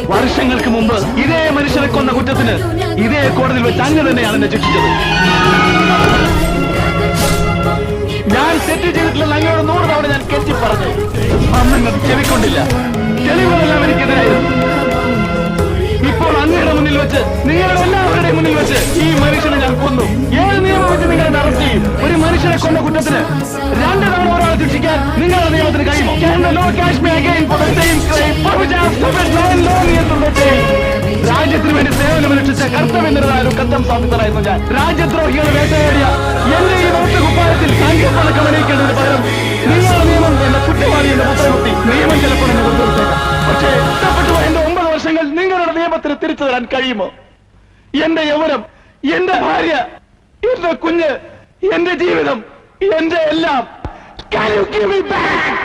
വർഷങ്ങൾക്ക് മുമ്പ് ഇതേ മനുഷ്യനെ കൊന്ന കുറ്റത്തിന് ഇതേ കോടതിയിൽ വെച്ച് അങ്ങ് തന്നെയാണ് എന്നെ ശിക്ഷിച്ചത്. ഞാൻ തെറ്റ് ചെയ്തിട്ടില്ലെന്ന് അങ്ങയോട് 100 തവണ ഞാൻ കെട്ടി പറഞ്ഞു. അന്ന് ചെവിക്കൊണ്ടില്ല. തെളിവുകളെല്ലാം എനിക്കെതിരായിരുന്നു. ഇപ്പോൾ അങ്ങയുടെ മുന്നിൽ വെച്ച്, നിങ്ങളുടെ എല്ലാവരുടെയും മുന്നിൽ വെച്ച് ഈ മനുഷ്യനെ ഞാൻ കൊന്നു. ഏത് നിയമം വെച്ച് നിങ്ങളെ അറസ്റ്റ് ചെയ്യും? ഒരു മനുഷ്യനെ കൊന്ന കുറ്റത്തിന് 2 തവണ ഒരാളെ ശിക്ഷിക്കാൻ നിങ്ങളുടെ നിയമത്തിന് കഴിയുമോ? രാജ്യത്തിന് വേണ്ടി സേവനമനുഷ്ഠിച്ച കർത്തവ്യനിരതായ കത്തം സ്ഥാപിതരായിരുന്നു ഞാൻ. രാജ്യദ്രോഹികളെ വേട്ടയാടിയ എന്റെ ഈ വോട്ട് കുപ്പായത്തിൽ സംഖ്യപ്പണക്കം അണിയിക്കേണ്ടതിന് പകരം നിങ്ങളുടെ നിയമം എന്ന കുറ്റവാളി എന്ന പുത്രമുക്തി. നിയമം ചിലപ്പോൾ എന്നെ കൊണ്ടുവരുത്തേക്കാം. പക്ഷേ ഇഷ്ടപ്പെട്ടു എന്റെ 9 വർഷങ്ങൾ നിങ്ങളുടെ നിയമത്തിന് തിരിച്ചു തരാൻ കഴിയുമോ? എന്റെ യൗവനം, എന്റെ ഭാര്യ, എന്റെ കുഞ്ഞ്, എന്റെ ജീവിതം, എന്റെ എല്ലാം. Can you give me back?